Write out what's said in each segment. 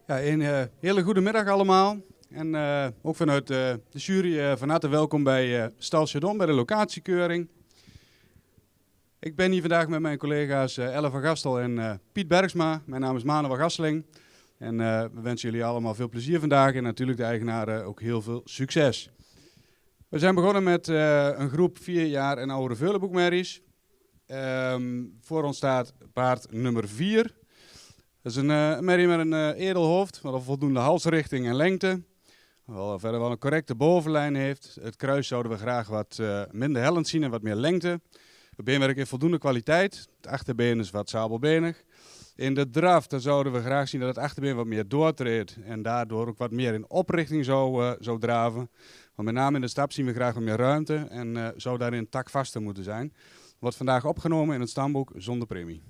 Ja, een hele goede middag allemaal. En ook vanuit de jury van harte welkom bij Stal Chardon, bij de locatiekeuring. Ik ben hier vandaag met mijn collega's Elle van Gastel en Piet Bergsma. Mijn naam is Manuel Gasseling. En we wensen jullie allemaal veel plezier vandaag en natuurlijk de eigenaren ook heel veel succes. We zijn begonnen met een groep 4 jaar en oudere veulenboekmerries. Voor ons staat paard nummer 4. Dat is een merrie met een edel hoofd, wat een voldoende halsrichting en lengte. Verder wel een correcte bovenlijn heeft. Het kruis zouden we graag wat minder hellend zien en wat meer lengte. Het beenwerk heeft voldoende kwaliteit. Het achterbeen is wat sabelbenig. In de draf dan zouden we graag zien dat het achterbeen wat meer doortreedt en daardoor ook wat meer in oprichting zou draven. Maar met name in de stap zien we graag wat meer ruimte en zou daarin takvaster moeten zijn. Wordt vandaag opgenomen in het stamboek zonder premie.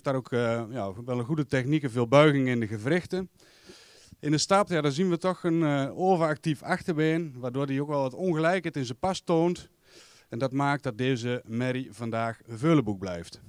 heeft daar ook ja, wel een goede techniek en veel buiging in de gewrichten. In de stap ja, daar zien we toch een overactief achterbeen, waardoor hij ook wel wat ongelijkheid in zijn pas toont. En dat maakt dat deze merrie vandaag Veuleboek blijft.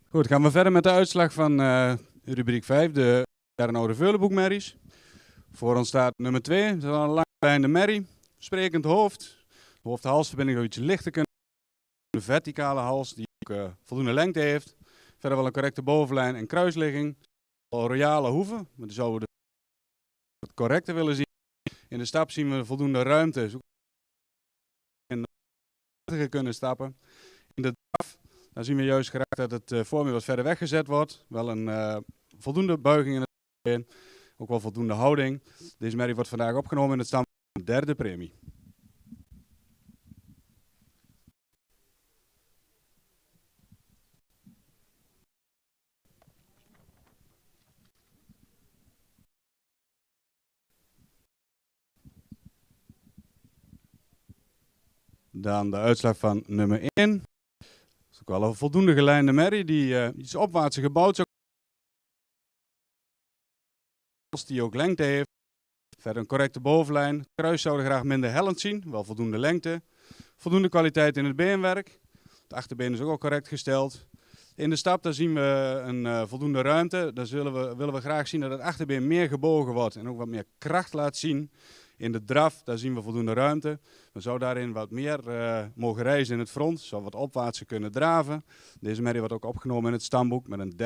Goed, gaan we verder met de uitslag van rubriek 5, de oude Veuleboekmerries. Voor ons staat nummer 2, dat is wel een lange merrie, sprekend hoofd. De hoofd-halsverbinding zou iets lichter kunnen. De verticale hals die ook voldoende lengte heeft. Verder wel een correcte bovenlijn en kruisligging. Royale hoeven, maar die zouden we het correcte willen zien. In de stap zien we voldoende ruimte. Zo kunnen stappen. In de draf, dan zien we juist graag dat het vormje wat verder weggezet wordt. Wel een voldoende buiging in het been. Ook wel voldoende houding. Deze merrie wordt vandaag opgenomen in het stam van de derde premie. Dan de uitslag van nummer 1. Dat is ook wel een voldoende gelijnde merrie die iets opwaarts gebouwd zou die ook lengte heeft. Verder een correcte bovenlijn. Kruis zouden graag minder hellend zien, wel voldoende lengte. Voldoende kwaliteit in het beenwerk. Het achterbeen is ook al correct gesteld. In de stap daar zien we een voldoende ruimte. Daar willen we graag zien dat het achterbeen meer gebogen wordt en ook wat meer kracht laat zien. In de draf daar zien we voldoende ruimte. We zouden daarin wat meer mogen reizen in het front. Zou wat opwaarts kunnen draven. Deze merrie wordt ook opgenomen in het stamboek met een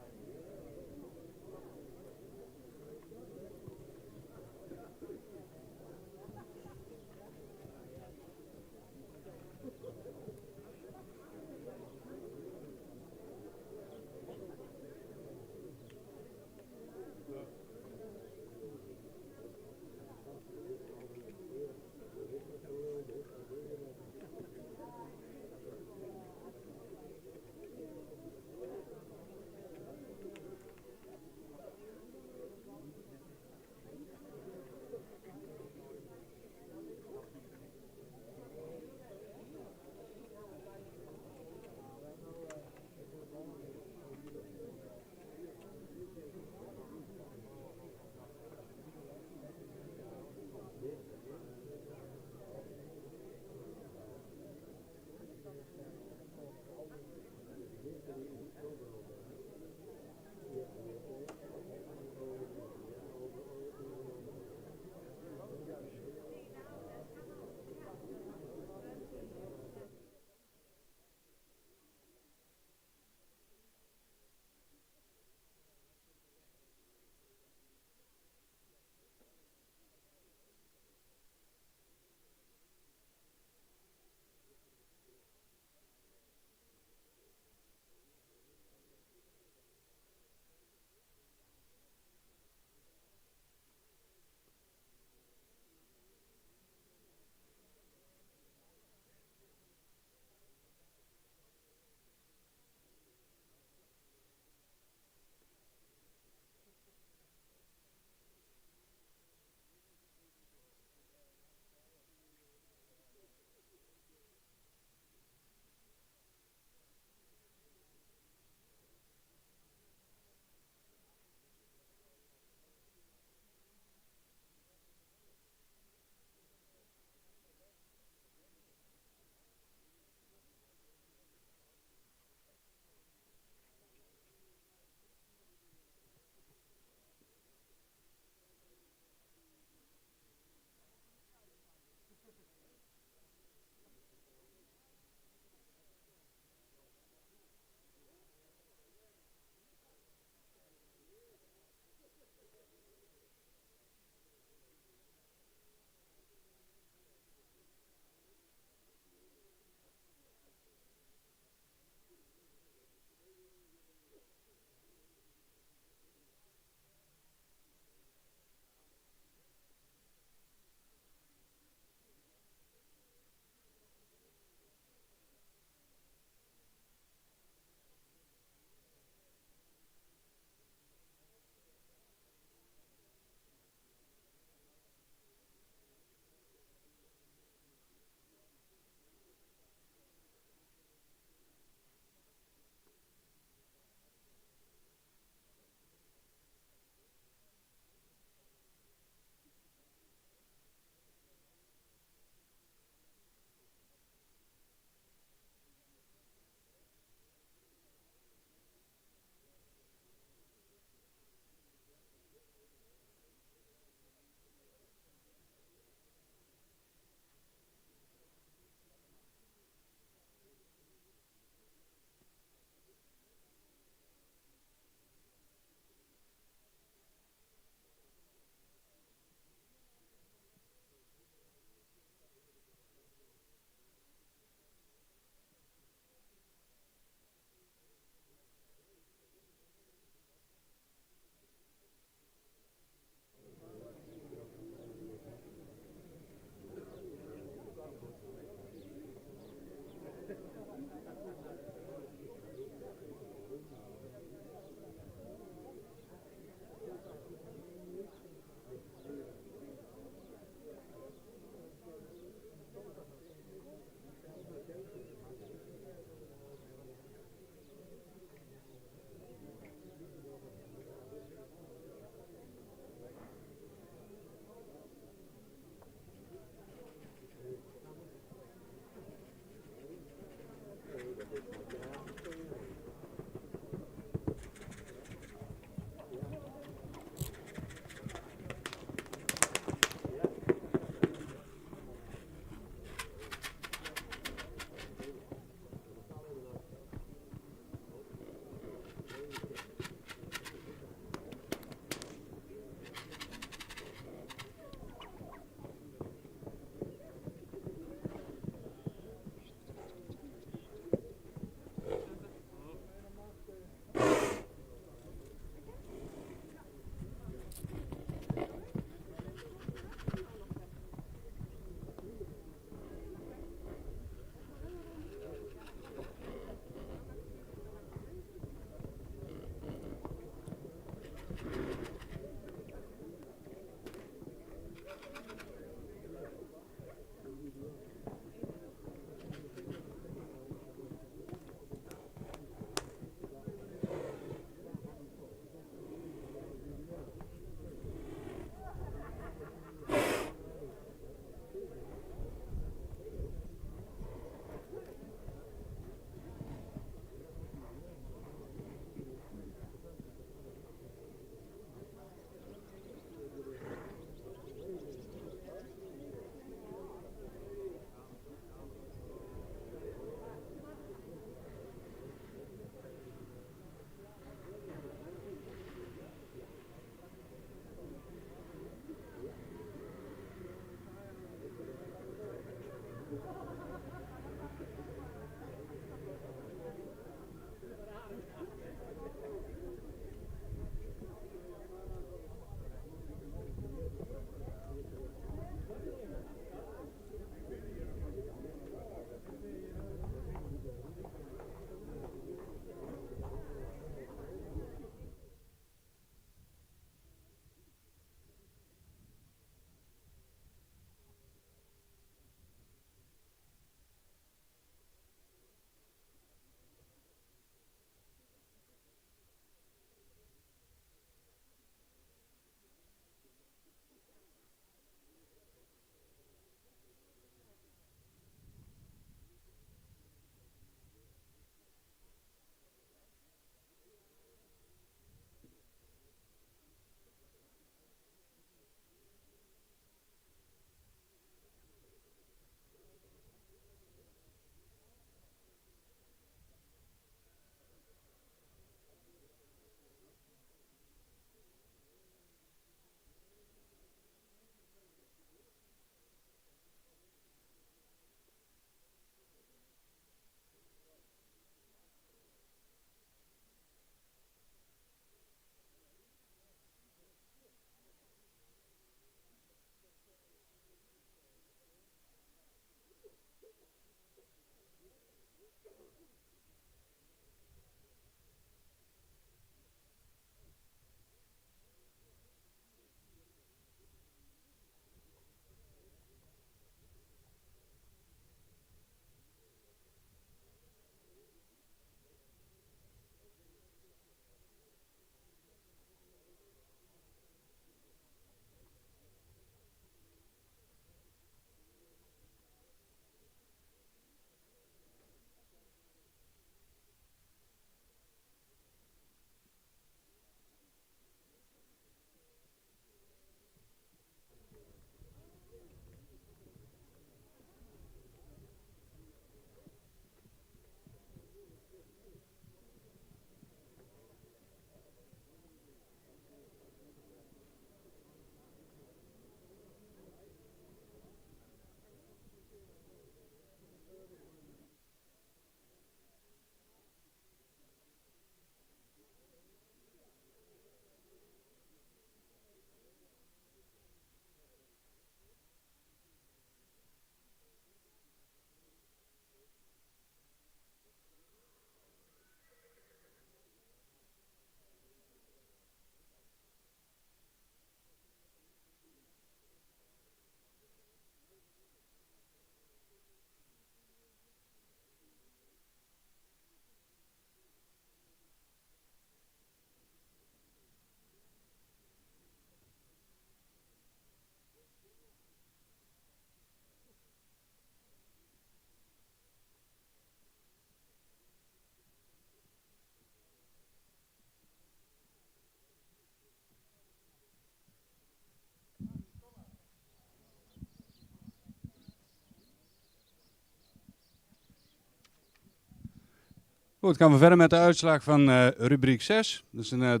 Goed, gaan we verder met de uitslag van rubriek 6. Dat is een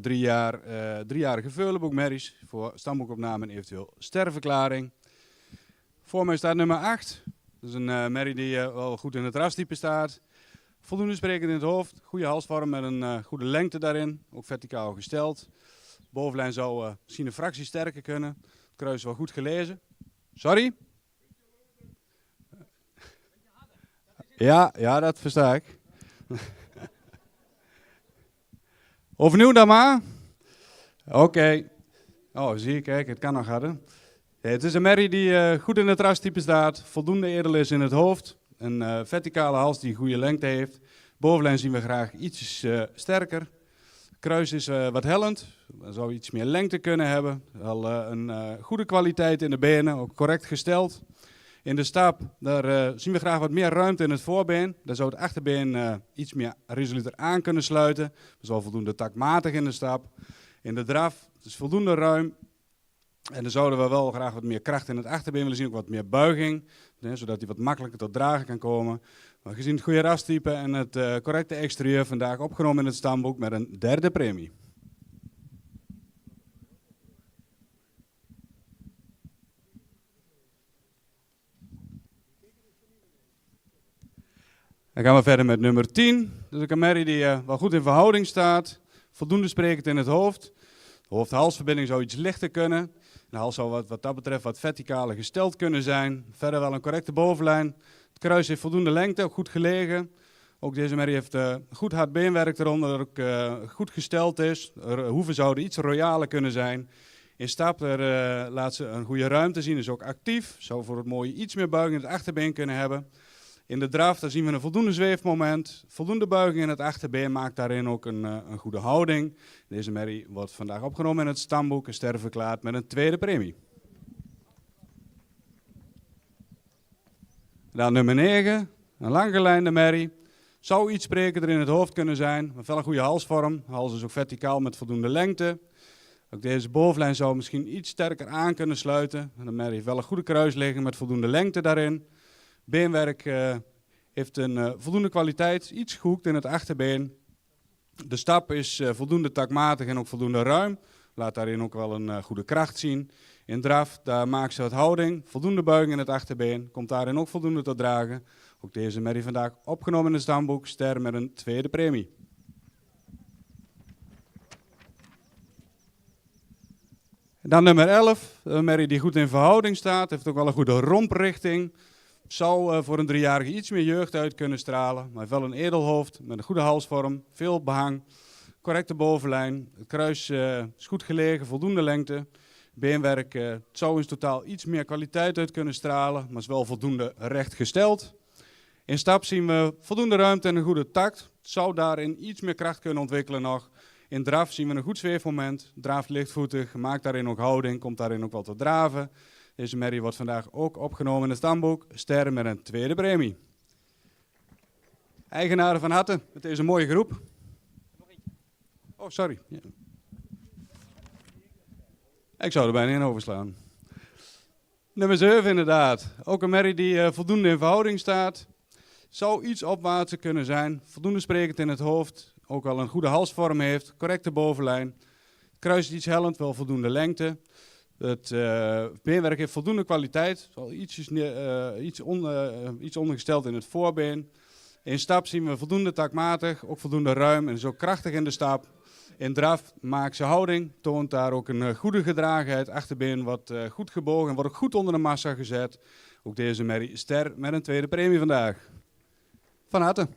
driejarige veulenboekmerries voor stamboekopname en eventueel sterverklaring. Voor mij staat nummer 8. Dat is een merrie die wel goed in het rastype staat. Voldoende sprekend in het hoofd, goede halsvorm met een goede lengte daarin, ook verticaal gesteld. Bovenlijn zou misschien een fractie sterker kunnen. Het kruis is wel goed gelezen. Sorry? Ja, dat versta ik. Overnieuw dan maar. Oké. Oh, zie je, kijk, het kan nog harder. Het is een merrie die goed in het rastype staat, voldoende edel is in het hoofd. Een verticale hals die goede lengte heeft. Bovenlijn zien we graag iets sterker. Kruis is wat hellend, zou iets meer lengte kunnen hebben. Wel een goede kwaliteit in de benen, ook correct gesteld. In de stap, daar zien we graag wat meer ruimte in het voorbeen. Daar zou het achterbeen iets meer resoluter aan kunnen sluiten. Dat is wel voldoende taktmatig in de stap. In de draf, het is voldoende ruim. En dan zouden we wel graag wat meer kracht in het achterbeen willen zien, ook wat meer buiging. Zodat hij wat makkelijker tot dragen kan komen. Maar gezien het goede rastype en het correcte exterieur vandaag opgenomen in het stamboek met een derde premie. Dan gaan we verder met nummer 10. Dat is een merrie die wel goed in verhouding staat. Voldoende sprekend in het hoofd. De hoofd-halsverbinding zou iets lichter kunnen. De hals zou wat dat betreft wat verticaler gesteld kunnen zijn. Verder wel een correcte bovenlijn. Het kruis heeft voldoende lengte, ook goed gelegen. Ook deze merrie heeft goed hard beenwerk eronder, dat ook goed gesteld is. De hoeven zouden iets royaler kunnen zijn. In stap laat ze een goede ruimte zien, is ook actief. Zou voor het mooie iets meer buiging in het achterbeen kunnen hebben. In de draf daar zien we een voldoende zweefmoment. Voldoende buiging in het achterbeen maakt daarin ook een goede houding. Deze merrie wordt vandaag opgenomen in het stamboek en ster verklaard met een tweede premie. Dan nummer 9, een langgelijnde merrie. Zou iets sprekender in het hoofd kunnen zijn, maar wel een goede halsvorm. De hals is ook verticaal met voldoende lengte. Ook deze bovenlijn zou misschien iets sterker aan kunnen sluiten. De merrie heeft wel een goede kruisligging met voldoende lengte daarin. Beenwerk heeft een voldoende kwaliteit, iets gehoekt in het achterbeen. De stap is voldoende takmatig en ook voldoende ruim. Laat daarin ook wel een goede kracht zien. In draf, daar maakt ze wat houding, voldoende buiging in het achterbeen. Komt daarin ook voldoende tot dragen. Ook deze merrie vandaag opgenomen in het stamboek, ster met een tweede premie. Dan nummer 11, een merrie die goed in verhouding staat. Heeft ook wel een goede romprichting. Zou voor een 3-jarige iets meer jeugd uit kunnen stralen. Maar heeft wel een edelhoofd met een goede halsvorm, veel behang. Correcte bovenlijn. Het kruis is goed gelegen, voldoende lengte. Beenwerk zou in totaal iets meer kwaliteit uit kunnen stralen. Maar is wel voldoende recht gesteld. In stap zien we voldoende ruimte en een goede tact. Zou daarin iets meer kracht kunnen ontwikkelen nog. In draf zien we een goed zweefmoment. Draaft lichtvoetig, maakt daarin ook houding, komt daarin ook wel tot draven. Deze merrie wordt vandaag ook opgenomen in het stamboek. Ster met een tweede premie. Eigenaren van harte met deze mooie groep. Oh, sorry. Ja. Ik zou er bijna in overslaan. Nummer 7 inderdaad. Ook een merrie die voldoende in verhouding staat. Zou iets opwaartser kunnen zijn. Voldoende sprekend in het hoofd. Ook wel een goede halsvorm heeft. Correcte bovenlijn. Het kruis is iets hellend, wel voldoende lengte. Het beenwerk heeft voldoende kwaliteit. Wel iets ondergesteld in het voorbeen. In stap zien we voldoende takmatig. Ook voldoende ruim en is ook krachtig in de stap. In draf maakt ze houding. Toont daar ook een goede gedragenheid. Achterbeen wordt goed gebogen en wordt ook goed onder de massa gezet. Ook deze merrie ster met een tweede premie vandaag. Van harte.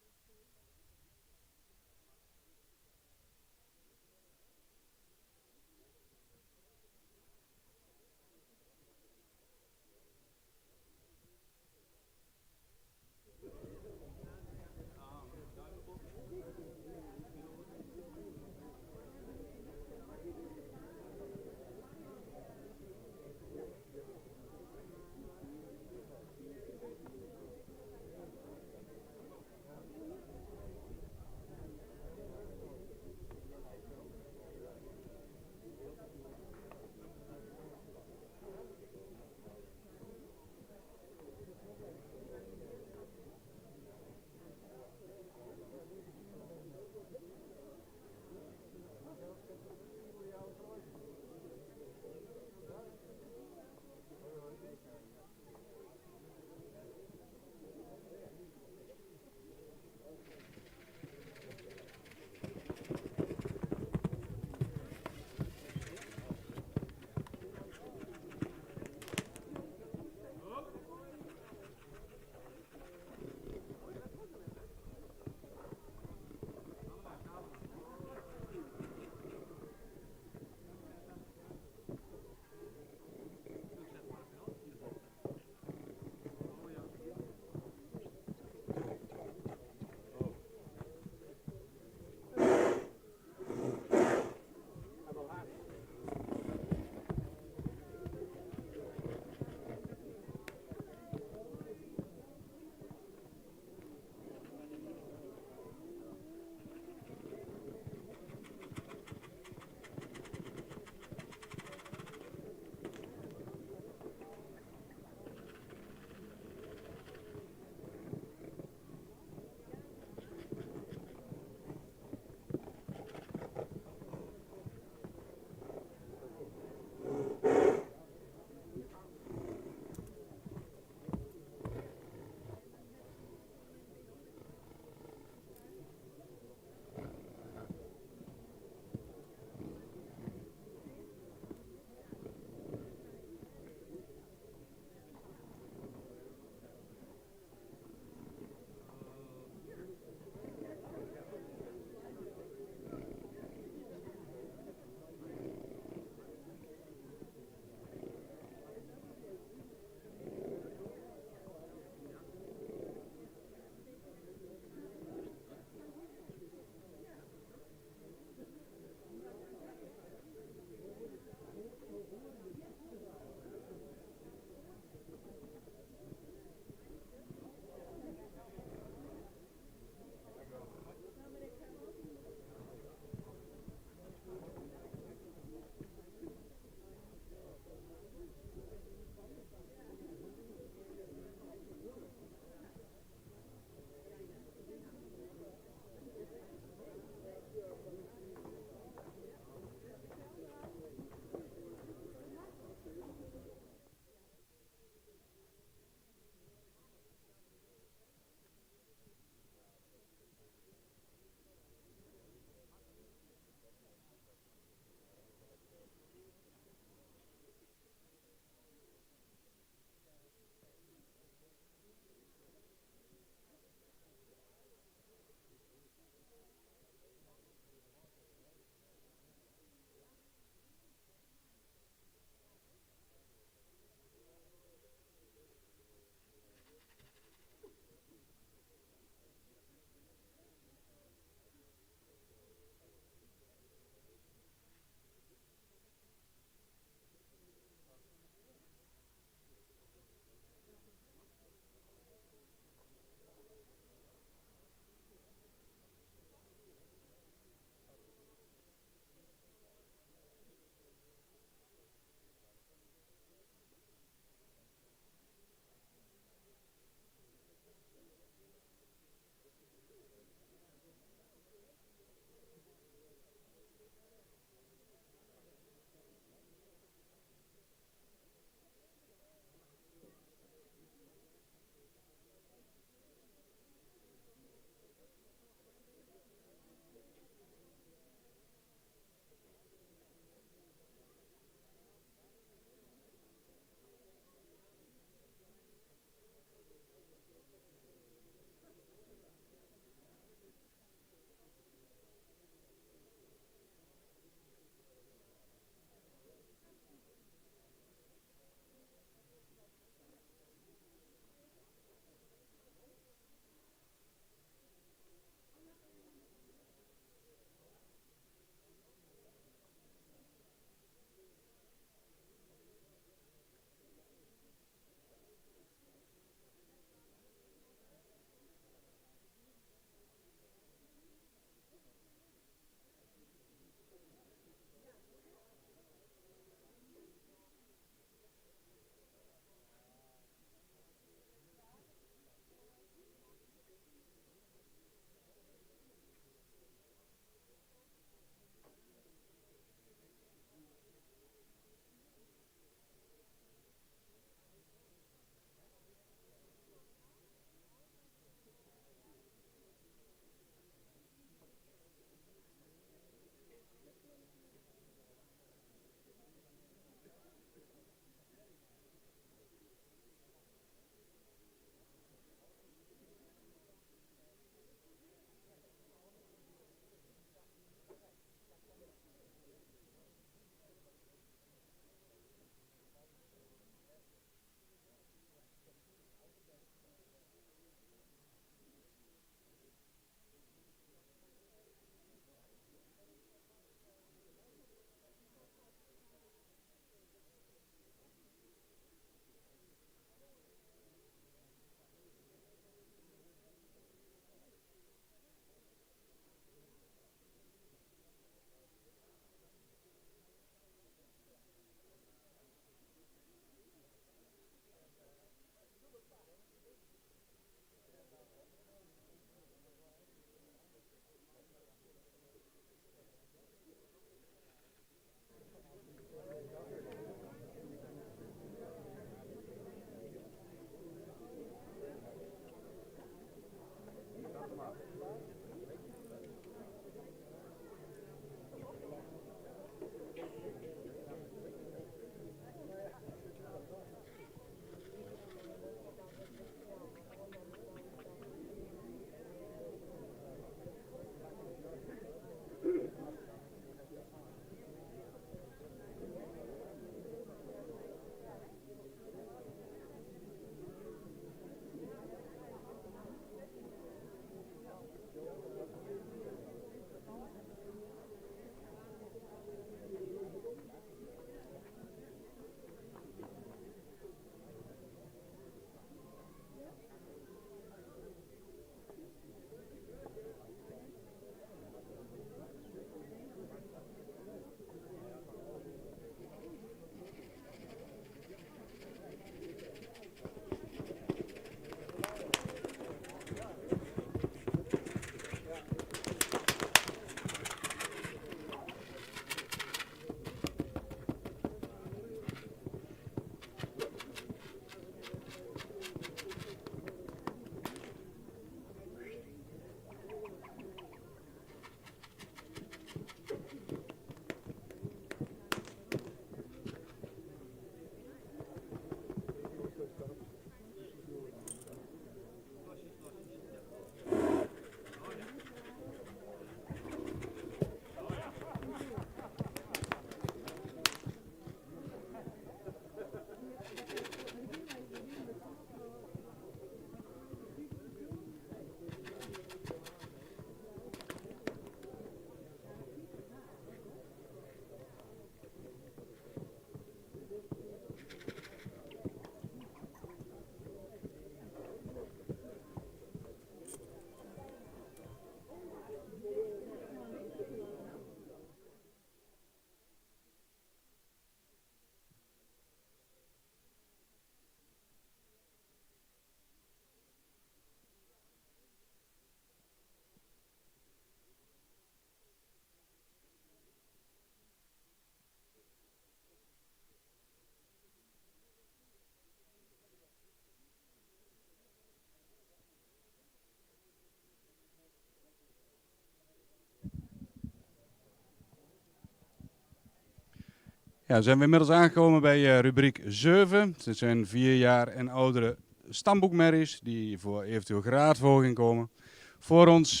Ja, zijn we inmiddels aangekomen bij rubriek 7. Dit zijn 4 jaar en oudere stamboekmerries die voor eventueel geraadvolging komen. Voor ons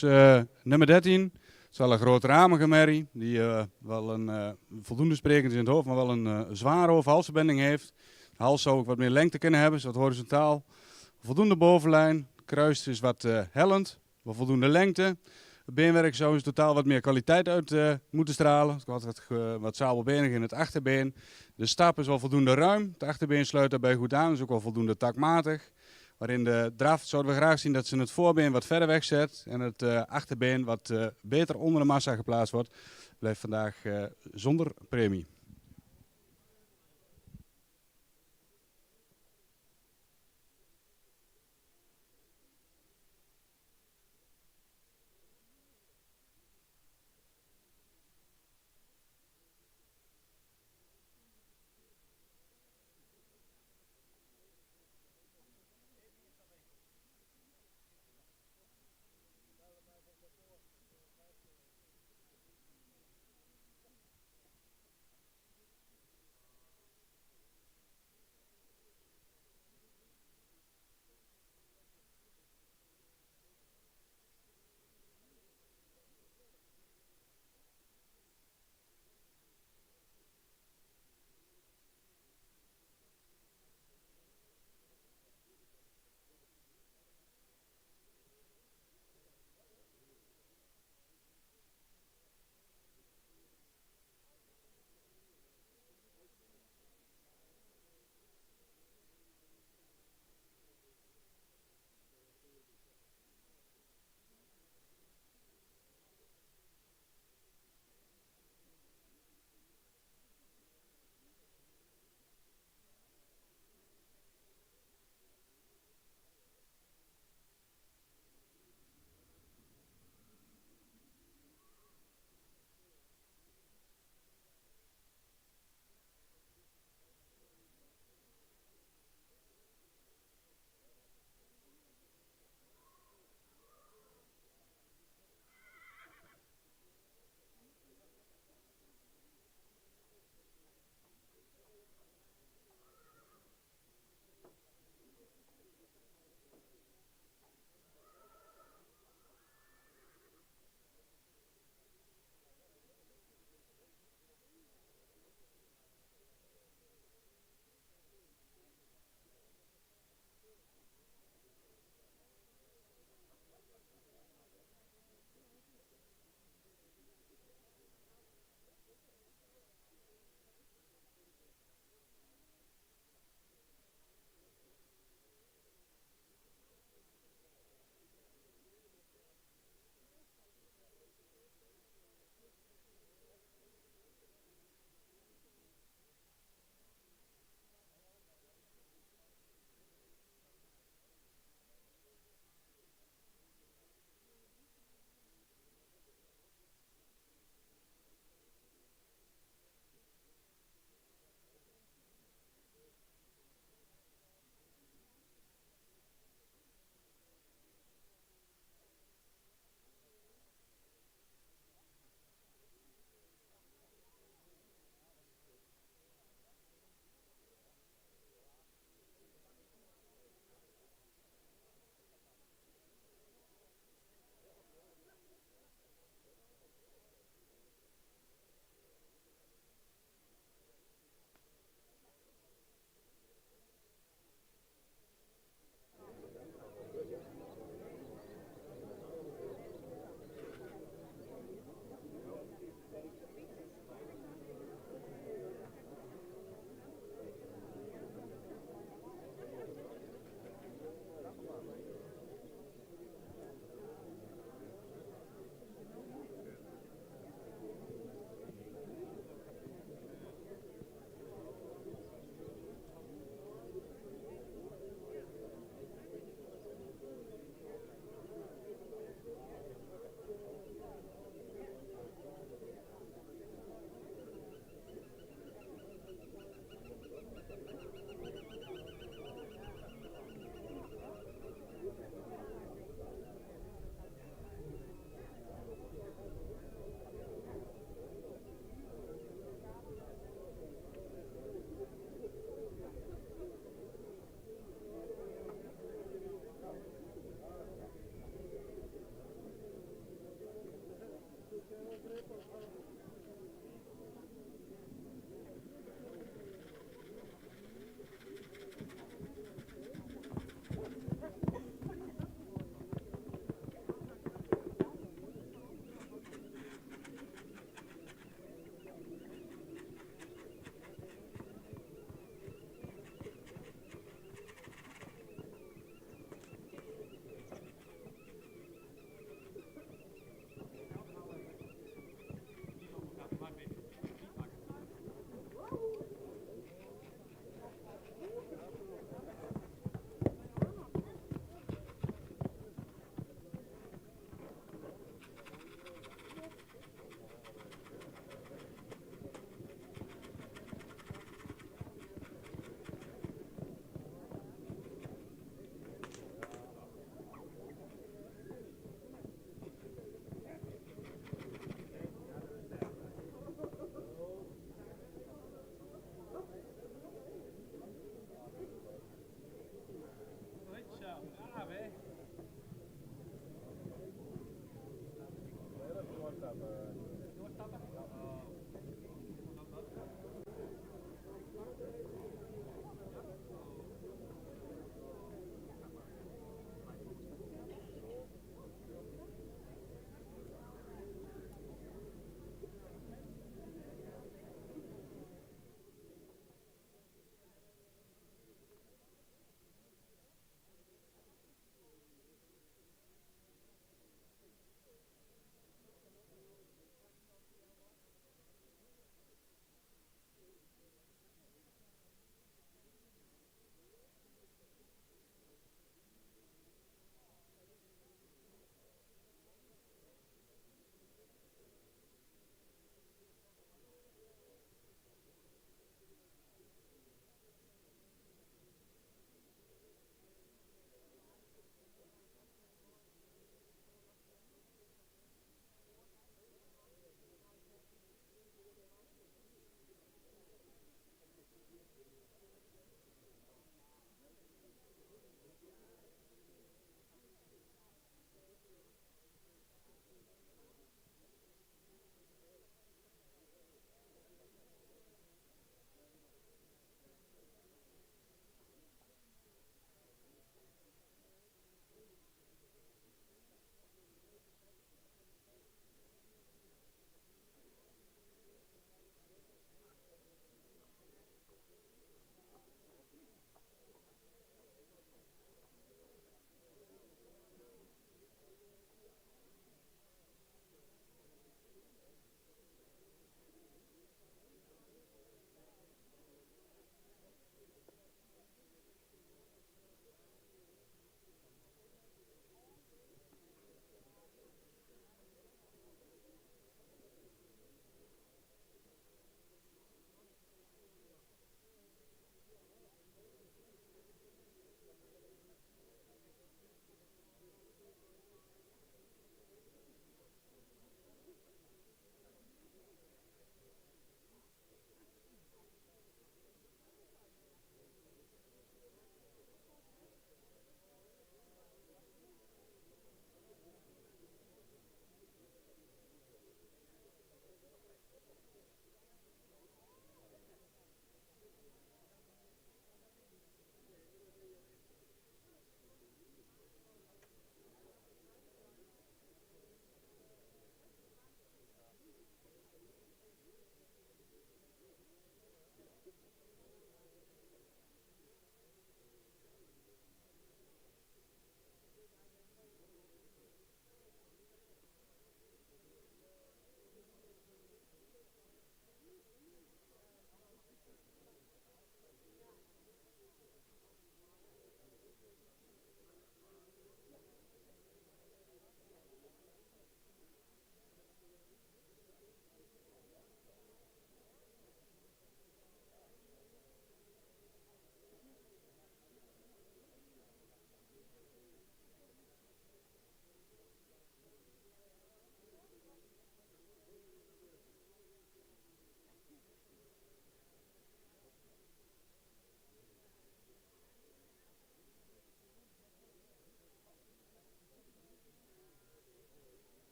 nummer 13. Het is wel een grootramige merrie die wel een voldoende sprekend is in het hoofd, maar wel een zware overhalsverbinding heeft. De hals zou ook wat meer lengte kunnen hebben, is wat horizontaal. Voldoende bovenlijn, kruis is wat hellend, wat voldoende lengte. Het beenwerk zou dus totaal wat meer kwaliteit uit moeten stralen. Het wordt wat sabelbenig in het achterbeen. De stap is wel voldoende ruim. Het achterbeen sluit daarbij goed aan, is ook wel voldoende takmatig. Waarin de draf zouden we graag zien dat ze het voorbeen wat verder wegzet en het achterbeen wat beter onder de massa geplaatst wordt. Blijft vandaag zonder premie.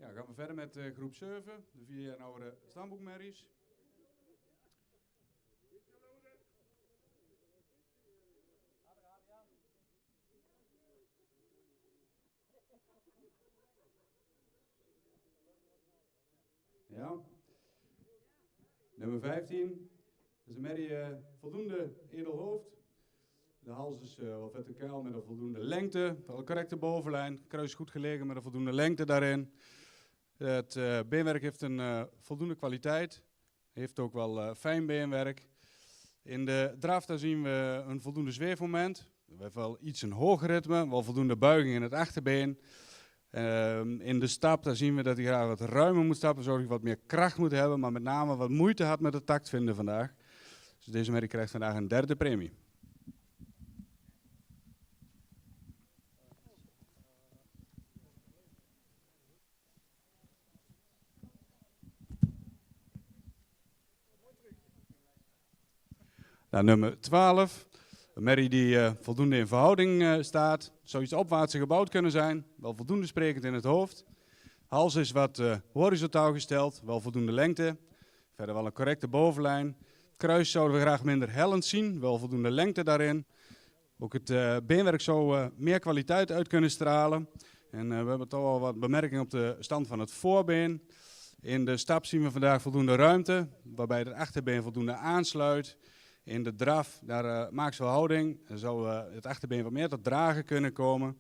Ja, gaan we verder met groep 7, de 4 jaar oudere stamboekmerries. Ja. Nummer 15. Dat is een merrie voldoende edel hoofd. De hals is wel verticaal met een voldoende lengte. Wel een correcte bovenlijn. Kruis goed gelegen met een voldoende lengte daarin. Het beenwerk heeft een voldoende kwaliteit. Heeft ook wel fijn beenwerk. In de draf daar zien we een voldoende zweefmoment. We hebben wel iets een hoger ritme. Wel voldoende buiging in het achterbeen. In de stap daar zien we dat hij graag wat ruimer moet stappen. Zodat hij wat meer kracht moet hebben. Maar met name wat moeite had met het tact vinden vandaag. Dus deze merrie krijgt vandaag een 3e premie. Nou, nummer 12. Een merrie die voldoende in verhouding staat. Zou iets opwaartser gebouwd kunnen zijn. Wel voldoende sprekend in het hoofd. Hals is wat horizontaal gesteld. Wel voldoende lengte. Verder wel een correcte bovenlijn. Kruis zouden we graag minder hellend zien. Wel voldoende lengte daarin. Ook het beenwerk zou meer kwaliteit uit kunnen stralen. En we hebben toch wel wat bemerkingen op de stand van het voorbeen. In de stap zien we vandaag voldoende ruimte. Waarbij het achterbeen voldoende aansluit. In de draf, daar maakt ze wel houding. Dan zou het achterbeen wat meer tot dragen kunnen komen.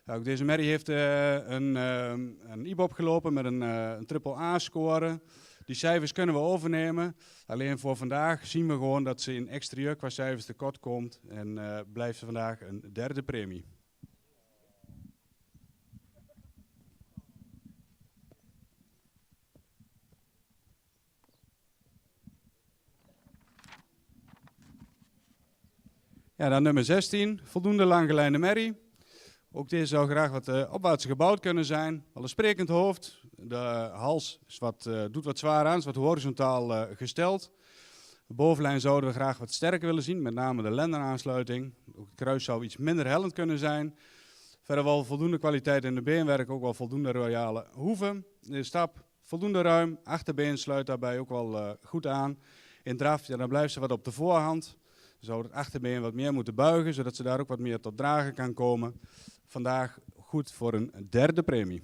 Ook deze merrie heeft een IBOP gelopen met een triple A-score. Die cijfers kunnen we overnemen. Alleen voor vandaag zien we gewoon dat ze in exterieur qua cijfers tekort komt. En blijft ze vandaag een 3e premie. Ja, dan nummer 16, voldoende langgelijnde merrie. Ook deze zou graag wat opwaartser gebouwd kunnen zijn. Wel een sprekend hoofd. De hals is doet wat zwaar aan, is wat horizontaal gesteld. De bovenlijn zouden we graag wat sterker willen zien, met name de lendenaansluiting. Ook het kruis zou iets minder hellend kunnen zijn. Verder wel voldoende kwaliteit in de beenwerk, ook wel voldoende royale hoeven. De stap voldoende ruim, achterbeen sluit daarbij ook wel goed aan. In draf, ja, dan blijft ze wat op de voorhand. Zou het achterbeen wat meer moeten buigen, zodat ze daar ook wat meer tot dragen kan komen. Vandaag goed voor een 3e premie.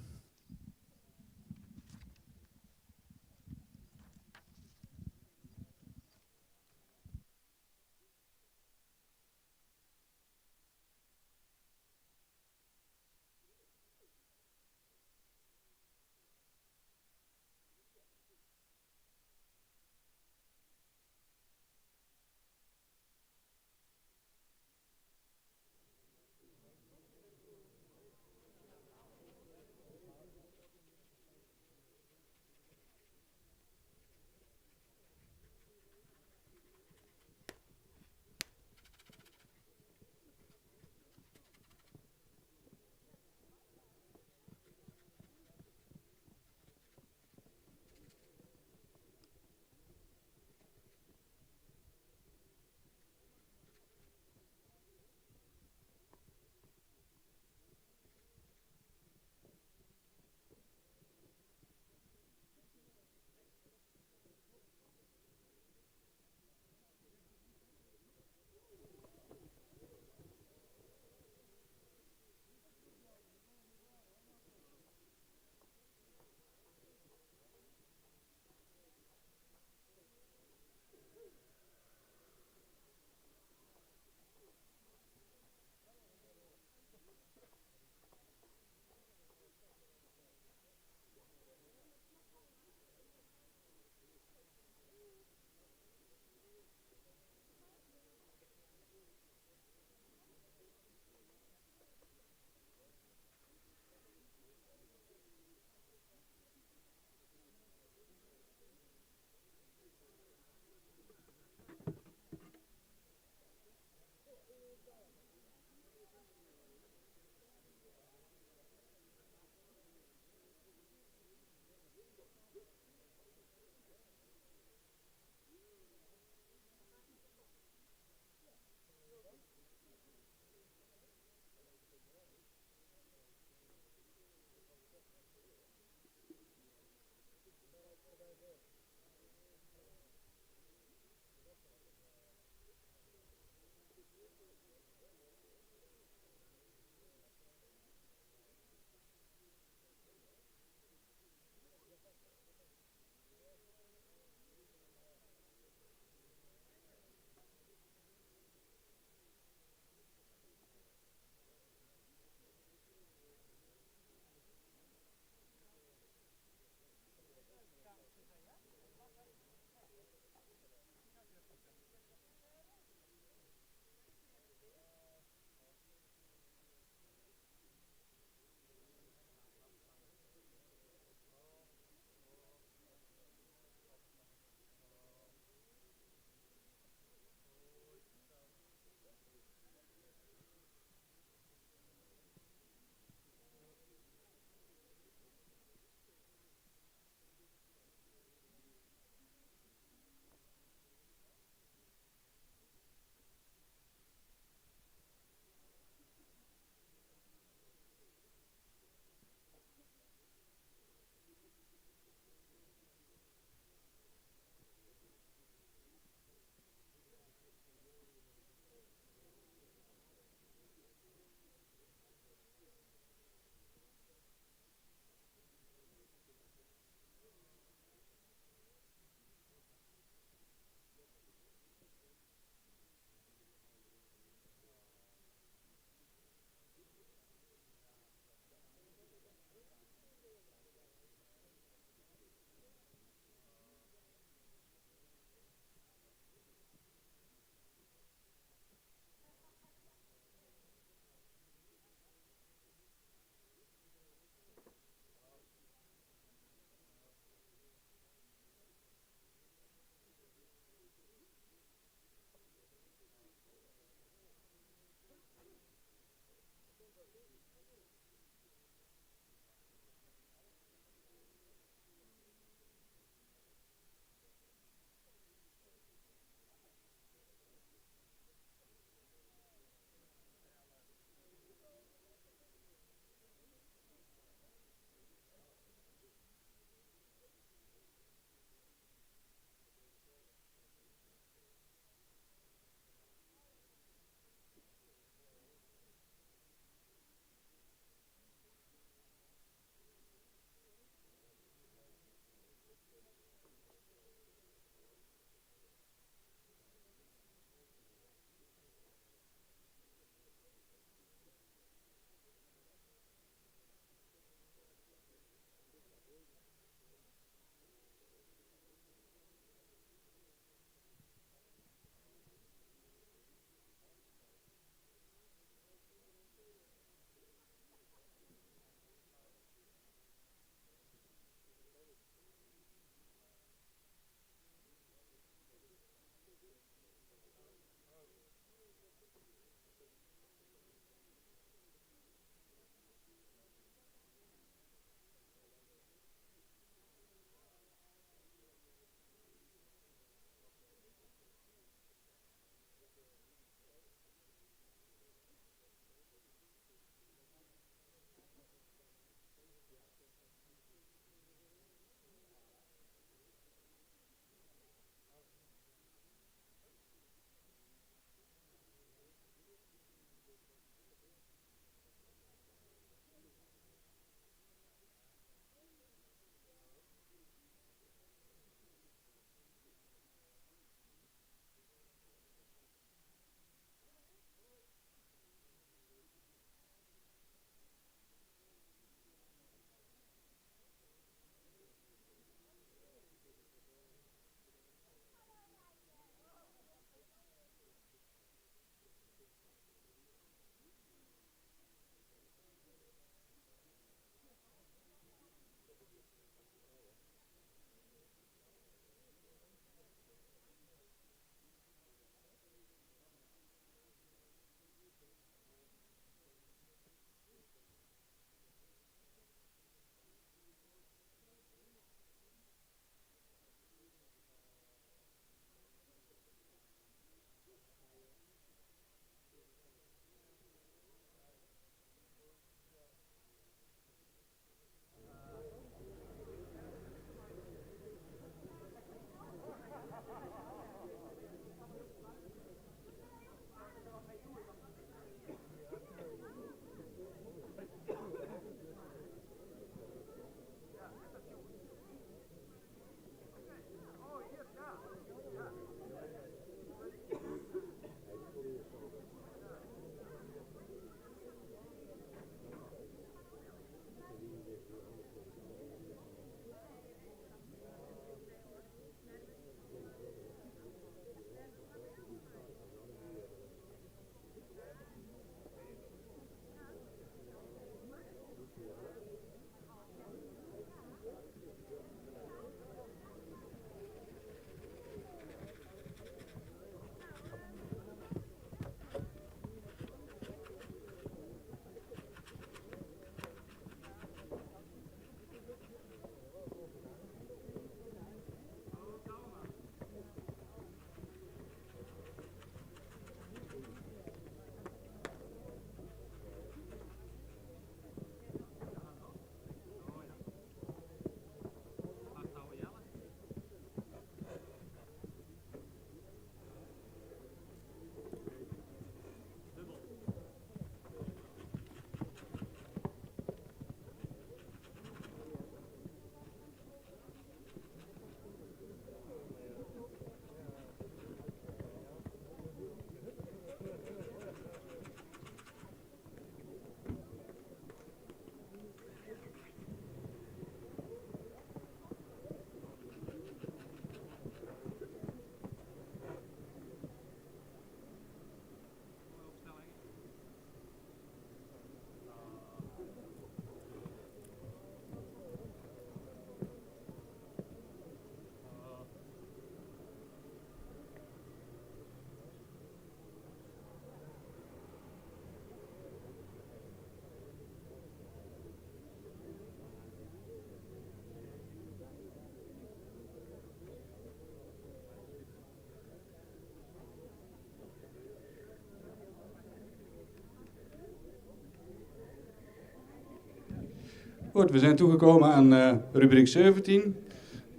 Goed, we zijn toegekomen aan rubriek 17.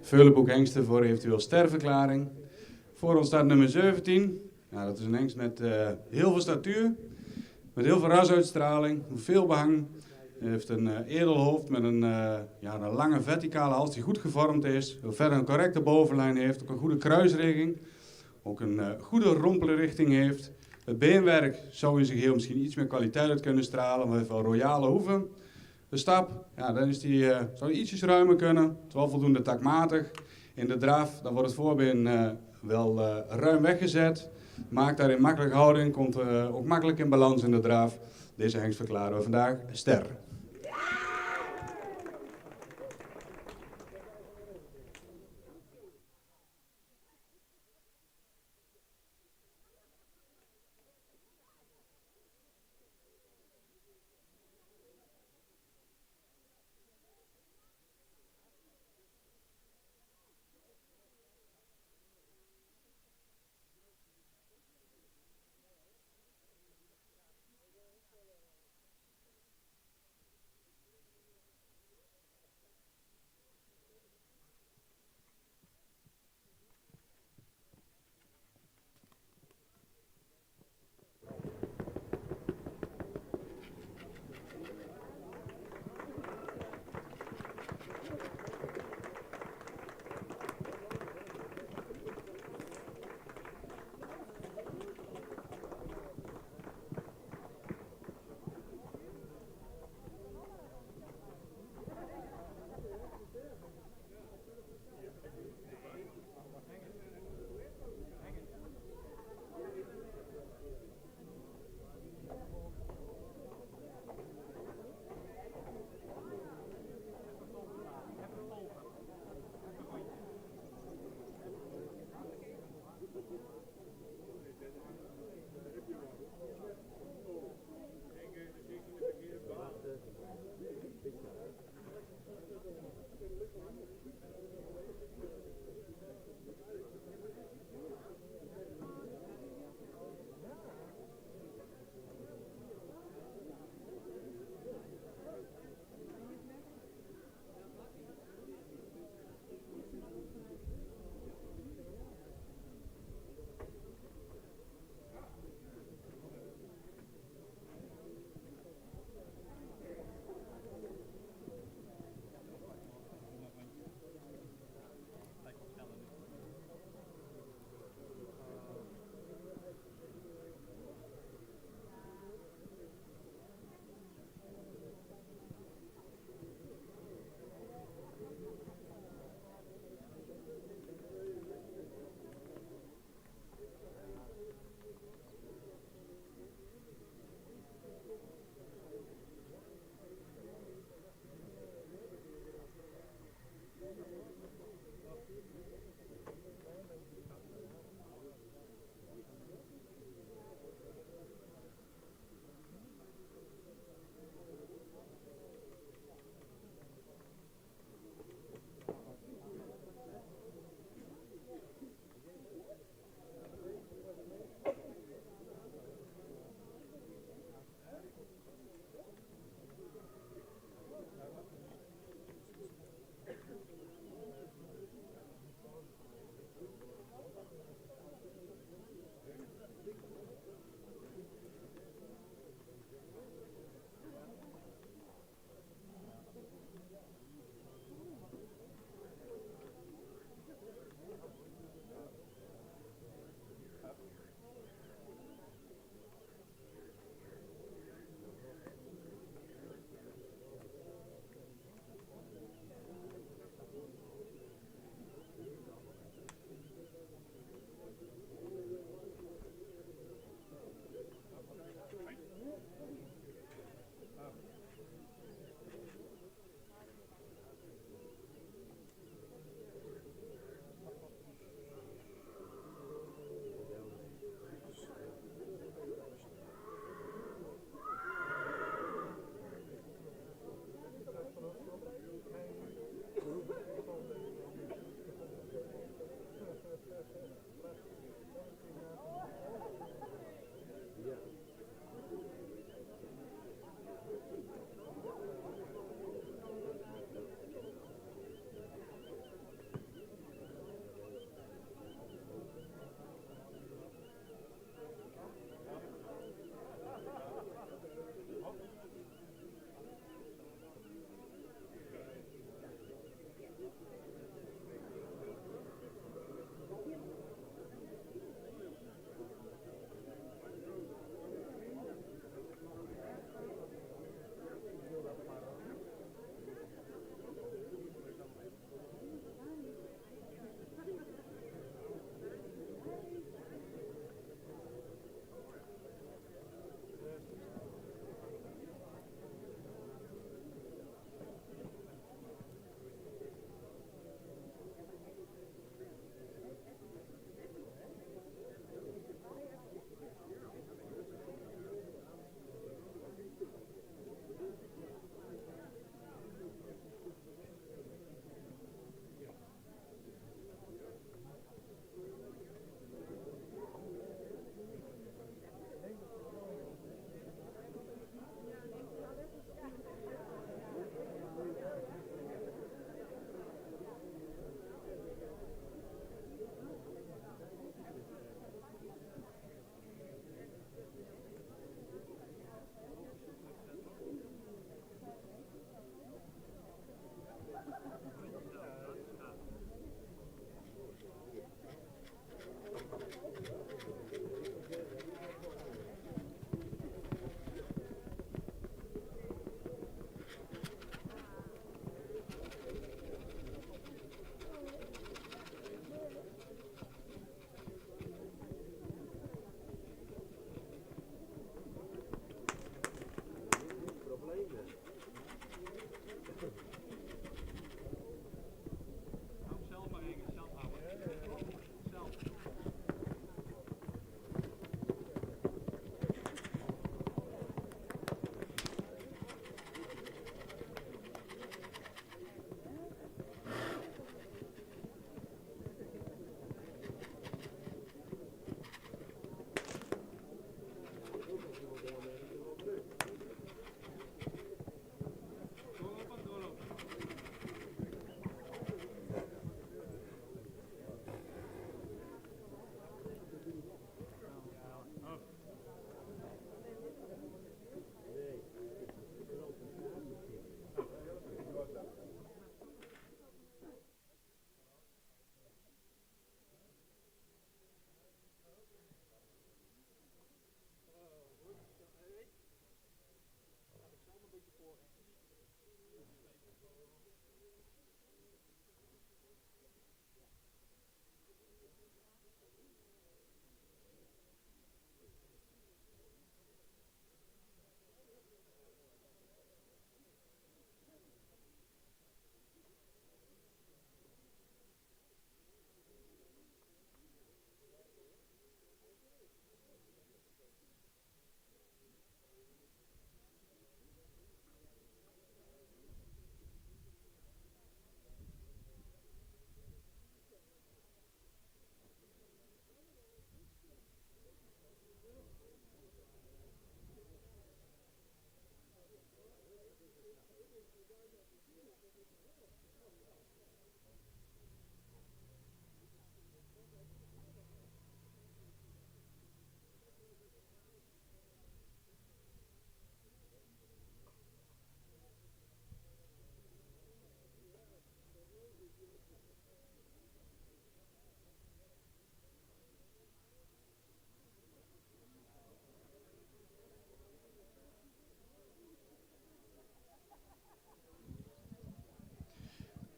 Veulenboekhengsten voor eventueel sterverklaring. Voor ons staat nummer 17. Ja, dat is een hengst met heel veel statuur. Met heel veel rasuitstraling. Veel behang. Hij heeft een edelhoofd met een lange verticale hals die goed gevormd is. Verder een correcte bovenlijn heeft. Ook een goede kruisrigging. Ook een goede rompelrichting heeft. Het beenwerk zou in zich heel misschien iets meer kwaliteit uit kunnen stralen. Maar hij heeft wel royale hoeven. De stap, ja, dan is die, zou die ietsjes ruimer kunnen. Het is wel voldoende takmatig. In de draf, dan wordt het voorbeen wel ruim weggezet. Maakt daarin makkelijke houding, komt ook makkelijk in balans in de draf. Deze hengst verklaren we vandaag ster.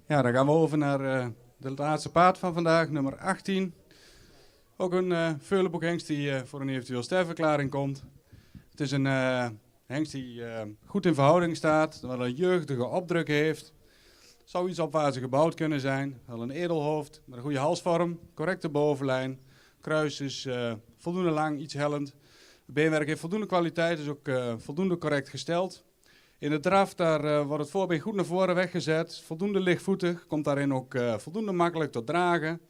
Ja, dan gaan we over naar de laatste paard van vandaag, nummer 18. Ook een veulenboekhengst die voor een eventueel sterfverklaring komt. Het is een hengst die goed in verhouding staat, wel een jeugdige opdruk heeft. Zou iets opwaarts gebouwd kunnen zijn. Wel een edelhoofd met een goede halsvorm, correcte bovenlijn. Kruis is voldoende lang, iets hellend. Het beenwerk heeft voldoende kwaliteit, is ook voldoende correct gesteld. In de draf daar wordt het voorbeen goed naar voren weggezet, voldoende lichtvoetig, komt daarin ook voldoende makkelijk tot dragen.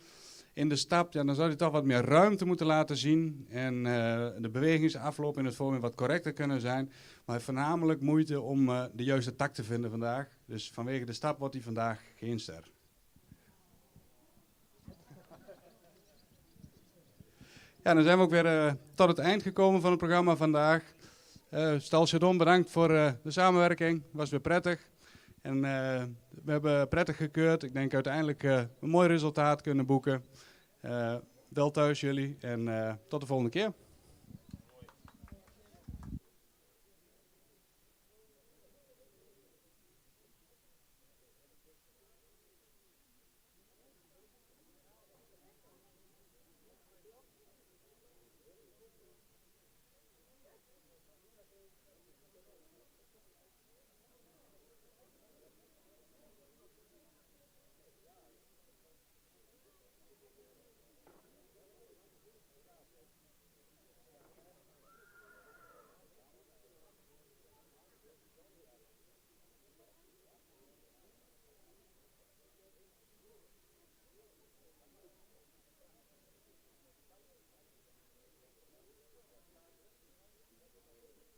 In de stap, ja, dan zou hij toch wat meer ruimte moeten laten zien en de bewegingsafloop in het voorbeen wat correcter kunnen zijn. Maar hij heeft voornamelijk moeite om de juiste tak te vinden vandaag. Dus vanwege de stap wordt hij vandaag geen ster. Ja, dan zijn we ook weer tot het eind gekomen van het programma vandaag. Stal Chardon, bedankt voor de samenwerking. Was weer prettig. En we hebben prettig gekeurd. Ik denk uiteindelijk een mooi resultaat kunnen boeken. Wel thuis jullie en tot de volgende keer.